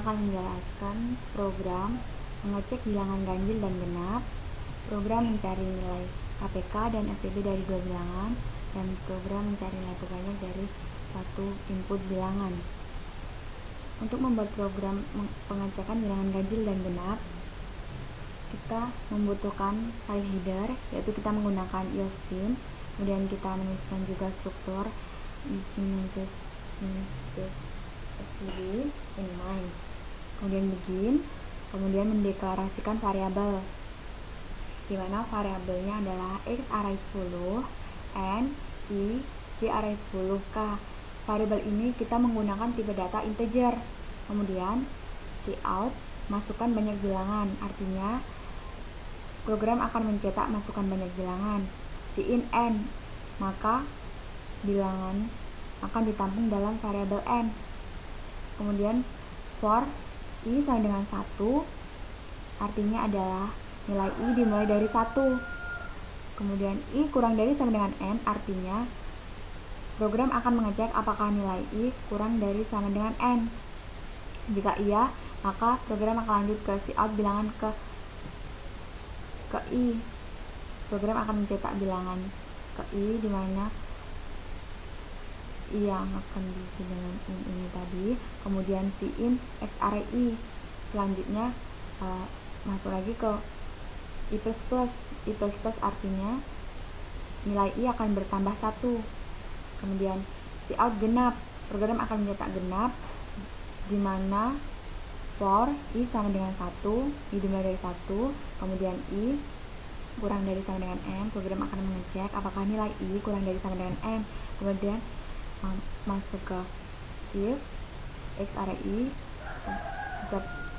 akan menjelaskan program mengecek bilangan ganjil dan genap, program mencari nilai KPK dan FTB dari dua bilangan, dan program mencari nilai terbanyak dari satu input bilangan. Untuk membuat program pengecekan bilangan ganjil dan genap, kita membutuhkan file header, yaitu kita menggunakan iostream. Kemudian kita menuliskan juga struktur using std in mind. Kemudian begin, kemudian mendeklarasikan variabel, di mana variabelnya adalah x array 10 and y array 10k. Variabel ini kita menggunakan tipe data integer. Kemudian cout masukkan banyak bilangan, artinya program akan mencetak masukkan banyak bilangan. Cin n, maka bilangan akan ditampung dalam variabel n. Kemudian for i sama dengan 1, artinya adalah nilai i dimulai dari 1. Kemudian i kurang dari sama dengan n, artinya program akan mengecek apakah nilai i kurang dari sama dengan n. Jika iya, maka program akan lanjut ke cout bilangan ke i. Program akan mencetak bilangan ke i, dimana i yang akan diisi dengan ini tadi. Kemudian cin x array i. Selanjutnya masuk lagi ke i++. I++ artinya nilai i akan bertambah 1. Kemudian cout genap, program akan mencetak genap, di mana for i sama dengan 1, i dimulai dari 1, kemudian i kurang dari sama dengan n, program akan mengecek apakah nilai i kurang dari sama dengan n. Kemudian masuk ke if x array i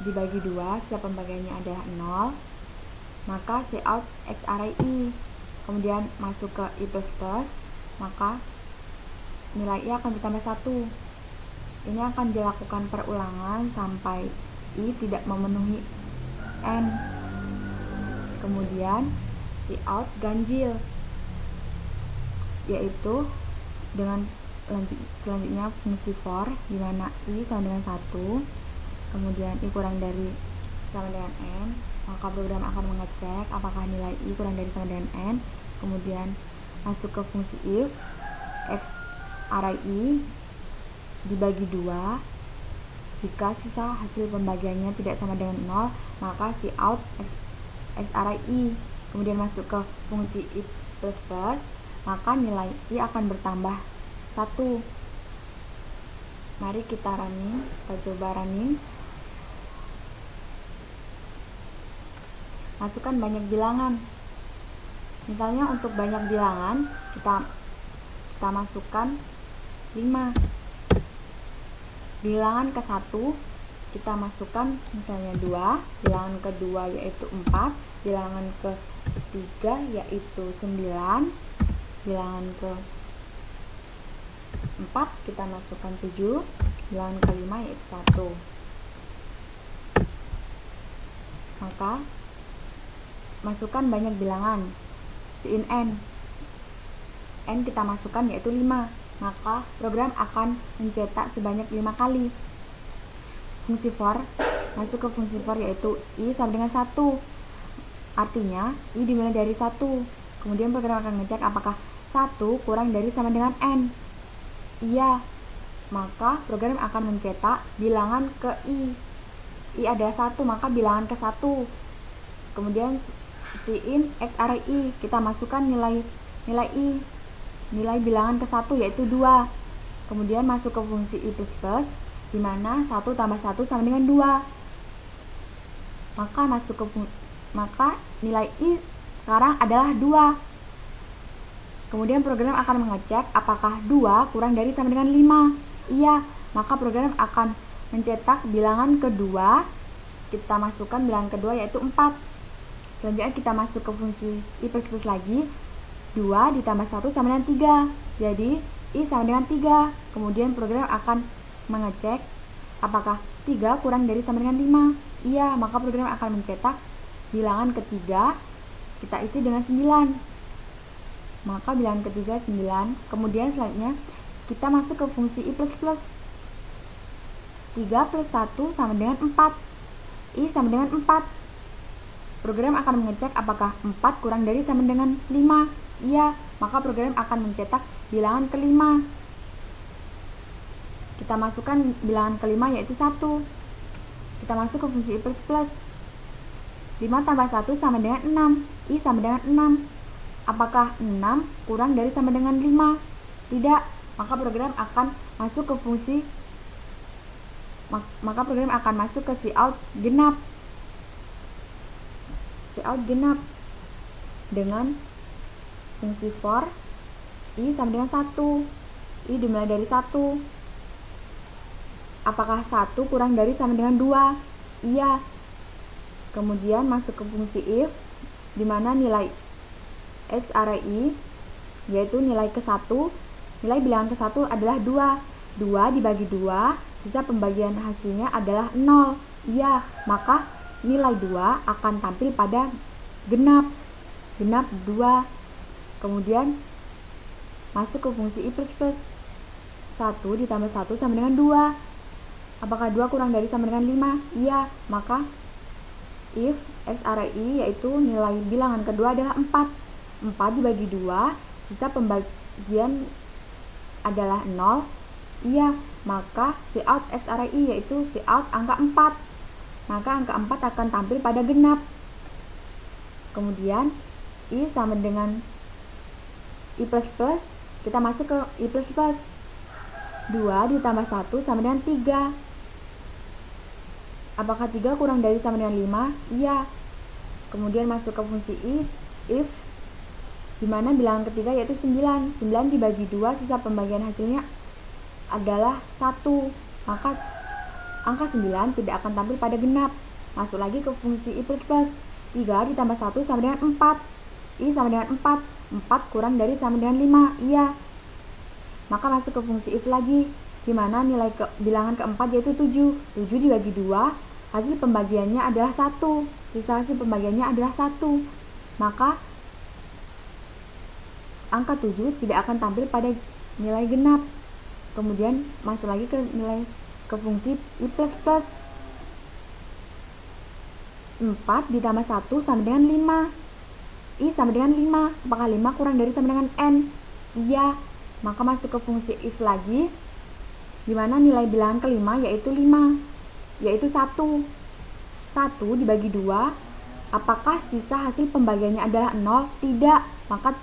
dibagi 2, setiap pembagiannya adalah 0, maka cout x array i. Kemudian masuk ke i++, maka nilai i akan bertambah 1. Ini akan dilakukan perulangan sampai i tidak memenuhi n. Kemudian cout ganjil, yaitu dengan selanjutnya fungsi for, di mana i sama dengan 1, kemudian i kurang dari sama dengan n, maka program akan mengecek apakah nilai i kurang dari sama dengan n. Kemudian masuk ke fungsi if x array i dibagi 2, jika sisa hasil pembagiannya tidak sama dengan 0, maka cout x array i. Kemudian masuk ke fungsi i++, maka nilai i akan bertambah 1. Mari kita running, kita coba running. Masukkan banyak bilangan. Misalnya untuk banyak bilangan kita masukkan 5. Bilangan ke 1 kita masukkan misalnya 2, bilangan kedua yaitu 4, bilangan ke 3 yaitu 9, bilangan ke 4 kita masukkan 7, bilangan ke 5 yaitu 1. Maka masukkan banyak bilangan. Cin n kita masukkan yaitu 5, maka program akan mencetak sebanyak 5 kali. Fungsi for, masuk ke fungsi for yaitu i sama dengan 1, artinya i dimulai dari 1. Kemudian program akan mengecek apakah 1 kurang dari sama dengan n. Iya, maka program akan mencetak bilangan ke i. I adalah 1, maka bilangan ke 1. Kemudian cin x array i, kita masukkan nilai i, nilai bilangan ke 1 yaitu 2. Kemudian masuk ke fungsi i++, di mana 1 tambah 1 sama dengan 2. Maka nilai i sekarang adalah 2. Kemudian program akan mengecek apakah 2 kurang dari sama dengan 5. Iya, maka program akan mencetak bilangan kedua. Kita masukkan bilangan kedua yaitu 4. Selanjutnya kita masuk ke fungsi i++ lagi. 2 ditambah 1 sama dengan 3. Jadi i sama dengan 3. Kemudian program akan mengecek apakah 3 kurang dari sama dengan 5. Iya, maka program akan mencetak bilangan ketiga, kita isi dengan 9. Maka bilangan ketiga 9. Kemudian selanjutnya kita masuk ke fungsi i++. 3 plus 1 sama dengan 4. I sama dengan 4. Program akan mengecek apakah 4 kurang dari sama dengan 5. Iya, maka program akan mencetak bilangan kelima. Kita masukkan bilangan kelima yaitu 1. Kita masuk ke fungsi I plus plus. 5 tambah 1 sama dengan 6. I sama dengan 6. Apakah 6 kurang dari sama dengan 5? Tidak, maka program akan masuk ke cout genap. Cout genap dengan fungsi for I sama dengan 1. I dimulai dari 1. Apakah 1 kurang dari sama dengan 2? Iya. Kemudian masuk ke fungsi if, di mana nilai X array I, yaitu nilai ke-1, nilai bilangan ke-1 adalah 2. 2 dibagi 2, sisa pembagian hasilnya adalah 0. Iya, maka nilai 2 akan tampil pada genap. Genap 2. Kemudian masuk ke fungsi I plus plus. 1 ditambah 1 sama dengan 2. Apakah 2 kurang dari sama dengan 5? Iya, maka if X array I, yaitu nilai bilangan kedua adalah 4. 4 dibagi 2, sisa pembagian adalah 0. Iya, maka cout X array I, yaitu cout angka 4. Maka angka 4 akan tampil pada genap. Kemudian I sama dengan I plus plus. Kita masuk ke I plus plus. 2 ditambah 1 sama dengan 3. Apakah 3 kurang dari sama dengan 5? Iya. Kemudian masuk ke fungsi if, dimana bilangan ketiga yaitu 9. 9 dibagi 2, sisa pembagian hasilnya adalah 1. Maka angka 9 tidak akan tampil pada genap. Masuk lagi ke fungsi I plus plus. 3 ditambah 1 sama dengan 4. I sama dengan 4. 4 kurang dari sama dengan 5. Iya. Maka masuk ke fungsi if lagi, dimana nilai bilangan keempat yaitu 7. 7 dibagi 2, hasil pembagiannya adalah 1. Sisa hasil pembagiannya adalah 1. Maka angka 7 tidak akan tampil pada nilai genap. Kemudian masuk lagi ke fungsi I plus plus. 4 ditambah 1 sama dengan 5. I sama dengan 5. Apakah 5 kurang dari sama dengan N? Iya. Maka masuk ke fungsi if lagi, dimana nilai bilangan kelima yaitu 5, yaitu 1. 1 dibagi 2, apakah sisa hasil pembagiannya adalah 0? Tidak, maka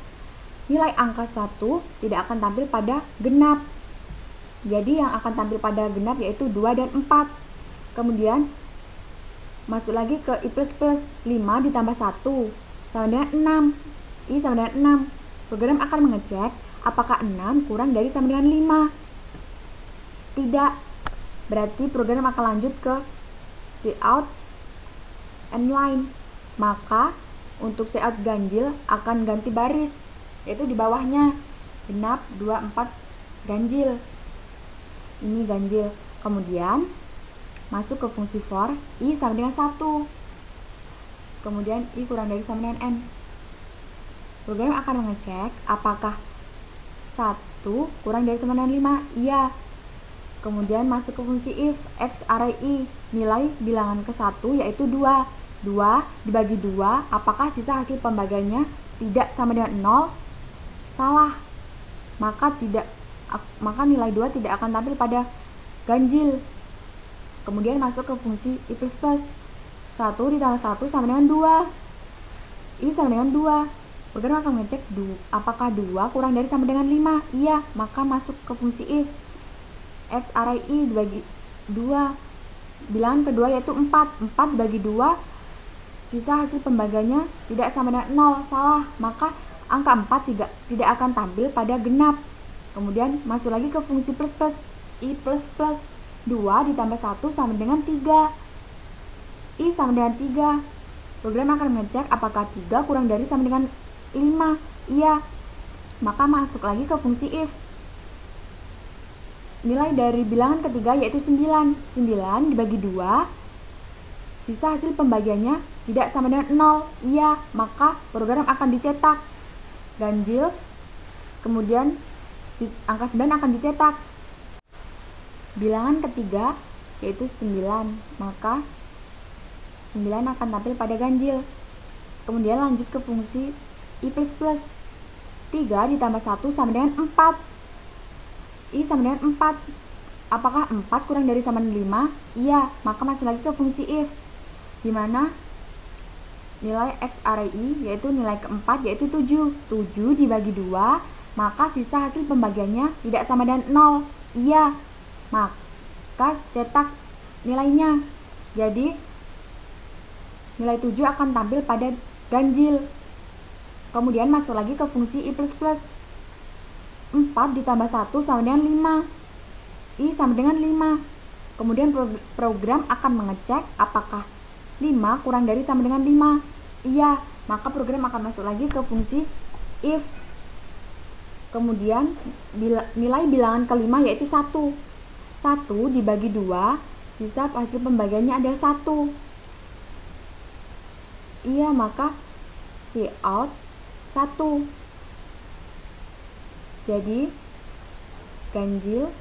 nilai angka 1 tidak akan tampil pada genap. Jadi yang akan tampil pada genap yaitu 2 dan 4. Kemudian masuk lagi ke I plus plus. 5 ditambah 1 sama dengan 6. I sama dengan 6. Program akan mengecek apakah 6 kurang dari sama dengan 5. Tidak, berarti program akan lanjut ke cout end line. Maka untuk cout ganjil akan ganti baris, yaitu di bawahnya genap 2, 4 ganjil. Ini ganjil. Kemudian masuk ke fungsi for I sama dengan 1. Kemudian I kurang dari sama dengan N. Program akan mengecek apakah 1 kurang dari sama dengan 5. Iya. Kemudian masuk ke fungsi if X array I, nilai bilangan ke-1 yaitu 2. 2 dibagi 2, apakah sisa hasil pembagiannya tidak sama dengan 0? Salah. Maka nilai 2 tidak akan tampil pada ganjil. Kemudian masuk ke fungsi I plus plus. 1 ditambah 1 sama dengan 2. I sama dengan 2. Program akan mengecek apakah 2 kurang dari sama dengan 5. Iya, maka masuk ke fungsi if X array I dibagi 2, bilangan kedua yaitu 4. 4 dibagi 2, sisa hasil pembagiannya tidak sama dengan 0. Salah, maka angka 4 tidak akan tampil pada genap. Kemudian masuk lagi ke fungsi plus plus. I plus plus. 2 ditambah 1 sama dengan 3. I sama dengan 3. Program akan mengecek apakah 3 kurang dari sama dengan 5. Iya, maka masuk lagi ke fungsi if. Nilai dari bilangan ketiga yaitu 9. 9 dibagi 2, sisa hasil pembagiannya tidak sama dengan 0. Iya, maka program akan dicetak ganjil. Kemudian angka 9 akan dicetak. Bilangan ketiga yaitu 9, maka 9 akan tampil pada ganjil. Kemudian lanjut ke fungsi I++. 3 ditambah 1 sama dengan 4. I sama dengan 4. Apakah 4 kurang dari sama dengan 5? Iya, maka masuk lagi ke fungsi if, dimana nilai X array I yaitu nilai keempat yaitu 7. 7 dibagi 2, maka sisa hasil pembagiannya tidak sama dengan 0. Iya, maka cetak nilainya. Jadi nilai 7 akan tampil pada ganjil. Kemudian masuk lagi ke fungsi I++. 4 ditambah 1 sama dengan 5. I sama dengan 5. Kemudian program akan mengecek apakah 5 kurang dari sama dengan 5. Iya, maka program akan masuk lagi ke fungsi if. Kemudian nilai bilangan kelima yaitu 1. 1 dibagi 2, sisa hasil pembagiannya adalah 1. Iya, maka cout 1. Jadi ganjil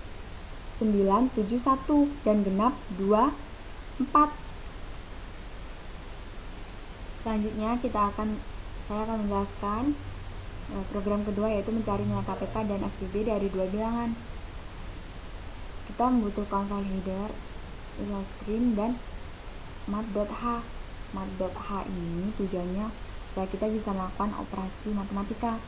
971 dan genap 24. Selanjutnya saya akan menjelaskan program kedua, yaitu mencari nilai KPK dan FPB dari dua bilangan. Kita membutuhkan file header, Illustream, dan mat.h. Mat.h ini tujuannya supaya kita bisa melakukan operasi matematika.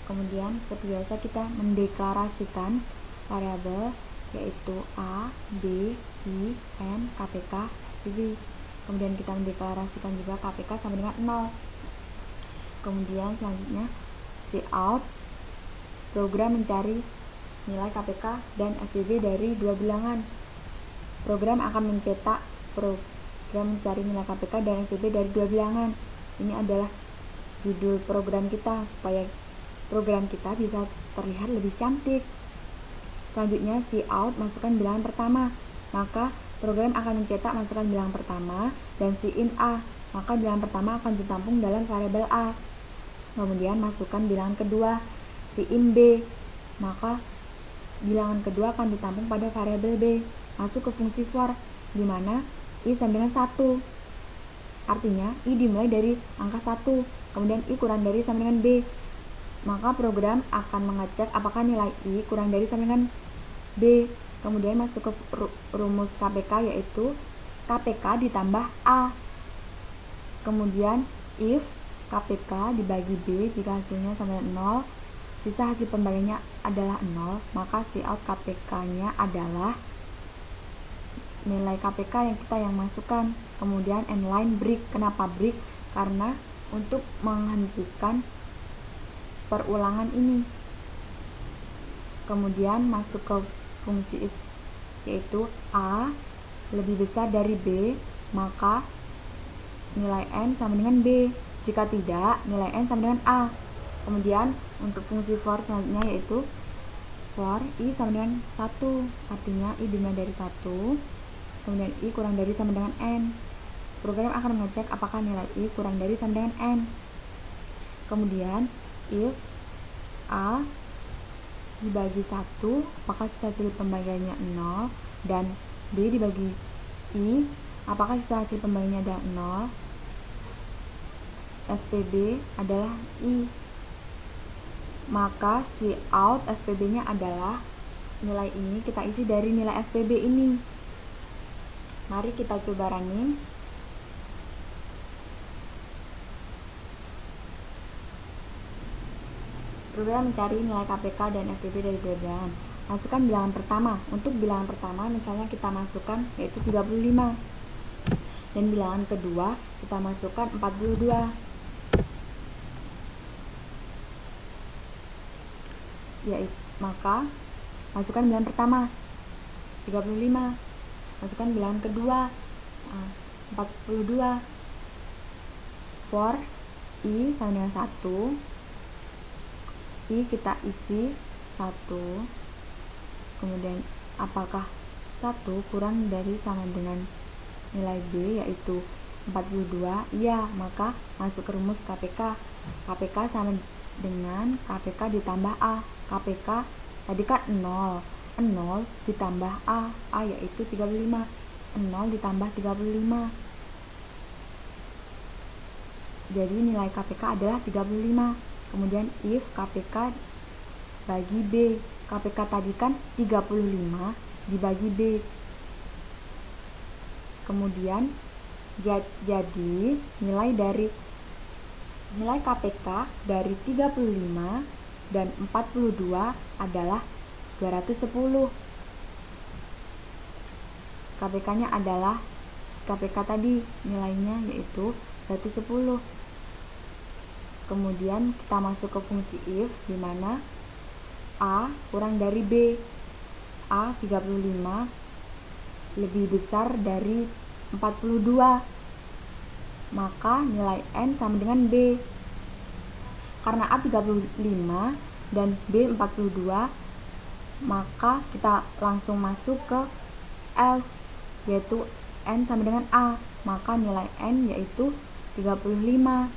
Kemudian seperti biasa kita mendeklarasikan variabel yaitu A, B, I, N, KPK, FPB. Kemudian kita mendeklarasikan juga KPK sama dengan 0. Kemudian selanjutnya cout, program mencari nilai KPK dan FPB dari dua bilangan. Program akan mencetak program mencari nilai KPK dan FPB dari dua bilangan. Ini adalah judul program kita supaya program kita bisa terlihat lebih cantik. Selanjutnya cout, masukkan bilangan pertama, maka program akan mencetak masukkan bilangan pertama, dan in A, maka bilangan pertama akan ditampung dalam variabel A. Kemudian masukkan bilangan kedua, in B, maka bilangan kedua akan ditampung pada variabel B. Masuk ke fungsi for, di mana I sama dengan 1. Artinya I dimulai dari angka 1, kemudian I kurang dari sama dengan B. Maka program akan mengecek apakah nilai I kurang dari sama dengan B. Kemudian masuk ke rumus KPK, yaitu KPK ditambah A. Kemudian if KPK dibagi B, jika hasilnya sama dengan 0, sisa hasil pembagiannya adalah 0, maka cout KPK-nya adalah nilai KPK yang kita masukkan. Kemudian endline break. Kenapa break? Karena untuk menghentikan perulangan ini. Kemudian masuk ke fungsi if, yaitu A lebih besar dari B, maka nilai N sama dengan B. Jika tidak, nilai N sama dengan A. Kemudian untuk fungsi for selanjutnya yaitu for I sama dengan 1, artinya I dimulai dari 1, kemudian I kurang dari sama dengan N. Program akan mengecek apakah nilai I kurang dari sama dengan N. Kemudian if A dibagi 1, apakah sisa hasil pembagiannya 0, dan B dibagi I, apakah sisa hasil pembagiannya adalah 0. FPB adalah I, maka cout FPB nya adalah nilai ini kita isi dari nilai FPB ini. Mari kita coba running. Program mencari nilai KPK dan FPB dari dua bilangan. Masukkan bilangan pertama. Untuk bilangan pertama misalnya kita masukkan yaitu 35. Dan bilangan kedua kita masukkan 42. Maka masukkan bilangan pertama 35. Masukkan bilangan kedua 42. For I sama dengan 1. I kita isi 1, kemudian apakah 1 kurang dari sama dengan nilai B yaitu 42? Iya, maka masuk ke rumus KPK. KPK sama dengan KPK ditambah A. KPK tadi kan 0, 0 ditambah A yaitu 35, 0 ditambah 35. Jadi nilai KPK adalah 35. Kemudian if KPK bagi B, KPK tadi kan 35 dibagi B. Kemudian jadi nilai KPK dari 35 dan 42 adalah 210. KPK-nya adalah KPK tadi nilainya yaitu 210. Kemudian kita masuk ke fungsi if di mana A kurang dari B. A 35 lebih besar dari 42. Maka nilai N sama dengan B. Karena A 35 dan B 42, maka kita langsung masuk ke else, yaitu N sama dengan A. Maka nilai N yaitu 35.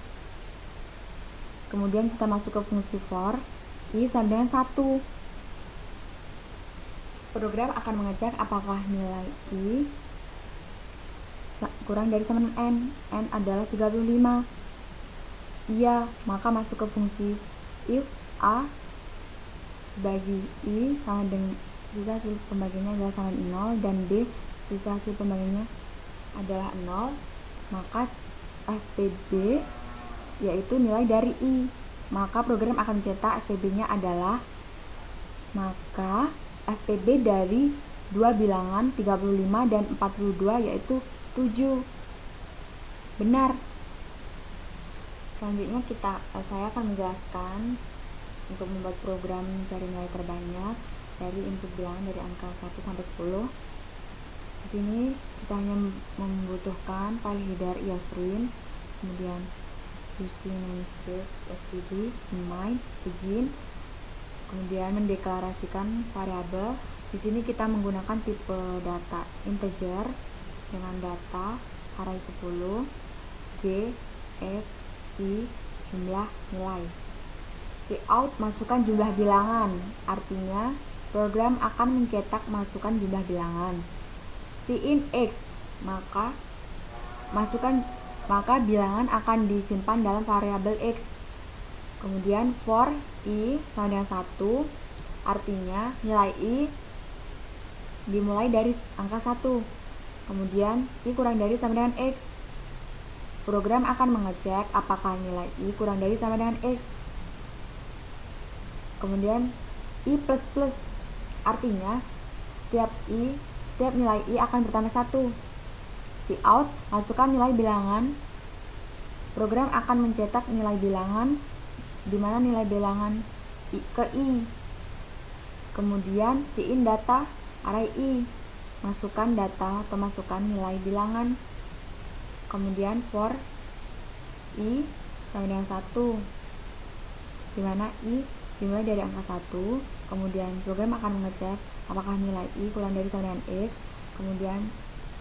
Kemudian kita masuk ke fungsi for, I sama dengan 1. Program akan mengecek apakah nilai I kurang dari sama dengan N adalah 35. Iya, maka masuk ke fungsi if A bagi I sama dengan sisa hasil pembagiannya adalah sama 0 dan B sisa hasil pembagiannya adalah 0, maka FPB yaitu nilai dari I. Maka program akan mencetak FPB-nya adalah, maka FPB dari dua bilangan 35 dan 42 yaitu 7. Benar. Selanjutnya saya akan menjelaskan untuk membuat program mencari nilai terbanyak dari input bilangan dari angka 1 sampai 10. Di sini kita hanya membutuhkan file header iostream, kemudian using namespace std, main, begin, kemudian mendeklarasikan variabel. Di sini kita menggunakan tipe data integer dengan data array 10, J, X, I, jumlah nilai. Cout masukkan jumlah bilangan, artinya program akan mencetak masukkan jumlah bilangan. Cin X, maka bilangan akan disimpan dalam variabel X. Kemudian for I sama dengan 1, artinya nilai I dimulai dari angka 1. Kemudian I kurang dari sama dengan X. Program akan mengecek apakah nilai I kurang dari sama dengan X. Kemudian I plus plus, artinya setiap nilai I akan bertambah 1. Cout masukkan nilai bilangan. Program akan mencetak nilai bilangan di mana nilai bilangan I ke I. Kemudian cin data array I, masukkan data atau masukkan nilai bilangan. Kemudian for I sama dengan 1, di mana I dimulai dari angka 1. Kemudian program akan mengecek apakah nilai I kurang dari sama dengan X. Kemudian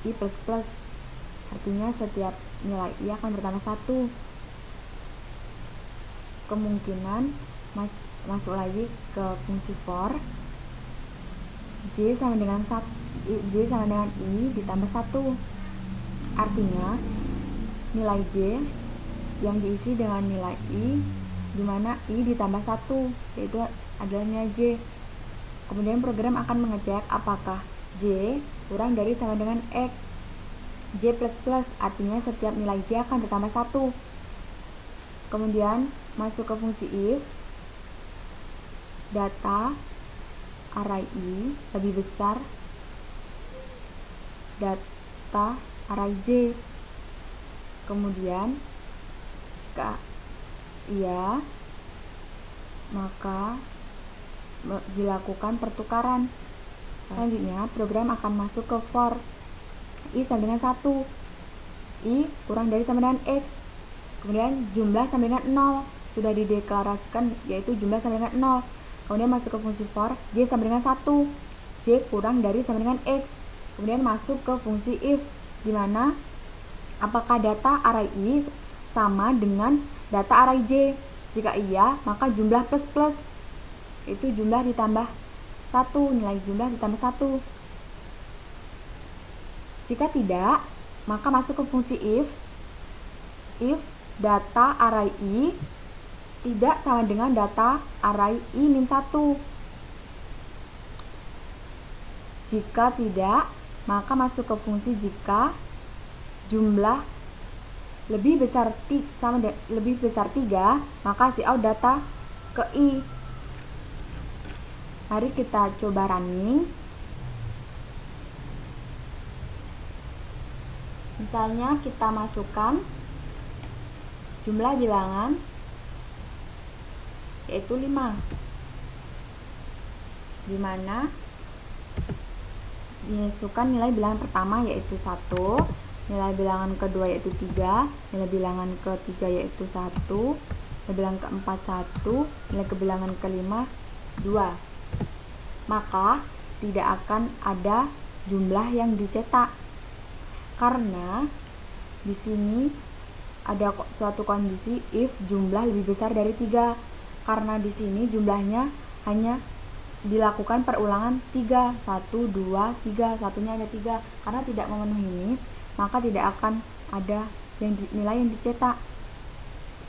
I plus plus, artinya setiap nilai I akan bertambah 1. Kemungkinan masuk lagi ke fungsi for, J sama dengan I ditambah 1, artinya nilai J yang diisi dengan nilai I, di mana I ditambah 1 yaitu adalah nilai J. Kemudian program akan mengecek apakah J kurang dari sama dengan X. J plus plus, artinya setiap nilai J akan bertambah 1. Kemudian masuk ke fungsi if, data array I lebih besar data array J. Kemudian jika iya, maka dilakukan pertukaran. Selanjutnya program akan masuk ke for, I sama dengan 1, I kurang dari sama dengan X. Kemudian jumlah sama dengan 0 sudah dideklarasikan, yaitu jumlah sama dengan 0. Kemudian masuk ke fungsi for, J sama dengan 1, J kurang dari sama dengan X. Kemudian masuk ke fungsi if, di mana apakah data array I sama dengan data array J. Jika iya, maka jumlah plus plus, itu jumlah ditambah 1. 1, nilai jumlah ditambah 1. Jika tidak, maka masuk ke fungsi if data array i tidak sama dengan data array i-1. Jika tidak, maka masuk ke fungsi jika jumlah lebih besar 3, maka cout data ke i. Mari kita coba running. Misalnya kita masukkan jumlah bilangan yaitu 5, di mana dimasukkan nilai bilangan pertama yaitu 1, nilai bilangan kedua yaitu 3, nilai bilangan ketiga yaitu 1, nilai bilangan keempat 1, nilai bilangan kelima 2. Maka tidak akan ada jumlah yang dicetak karena di sini ada suatu kondisi if jumlah lebih besar dari 3, karena di sini jumlahnya hanya dilakukan perulangan 3, 1, 2, 3, satunya ada 3. Karena tidak memenuhi ini, maka tidak akan ada nilai yang dicetak.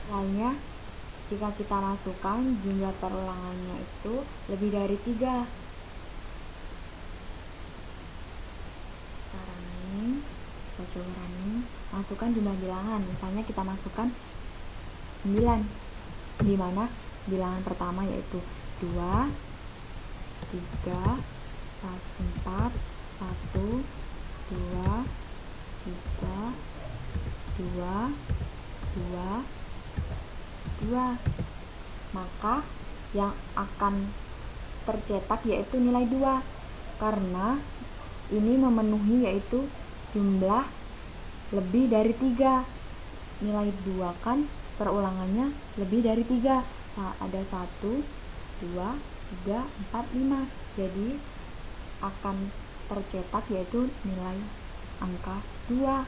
Lainnya, jika kita masukkan jumlah perulangannya itu lebih dari 3. Kita coba running, masukkan jumlah bilangan. Misalnya kita masukkan 9, di mana bilangan pertama yaitu 2, 3, 4, 1, 2, 3, 2, 2, 2. Maka yang akan tercetak yaitu nilai 2, karena ini memenuhi yaitu jumlah lebih dari 3. Nilai 2 kan perulangannya lebih dari 3. Nah, ada 1, 2, 3, 4, 5. Jadi akan tercetak yaitu nilai angka 2.